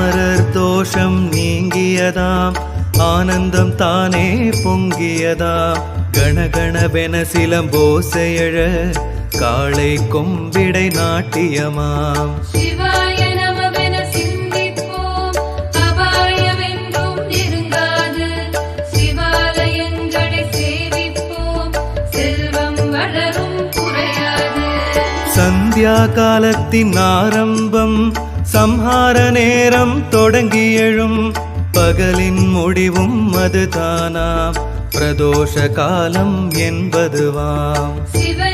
அமரர் தோஷம் நீங்கியதாம், ஆனந்தம் தானே பொங்கியதாம். கணகணவென சிலம்போசையழ காளை கொம்பிடை நாட்டியமாம். சிவாய நமவென சிந்திப்போம், அபாயமென்றும் நெருங்காது. சிவாலயங்களை சேவிப்போம், செல்வம் வளரும் குறையாது. சந்தியா காலத்தின் ஆரம்பம், சம்ஹார நேரம் தொடங்கி எழும். பகலின் முடிவும் அதுதானாம், பிரதோஷ காலம் என்பதுவாம். சிவ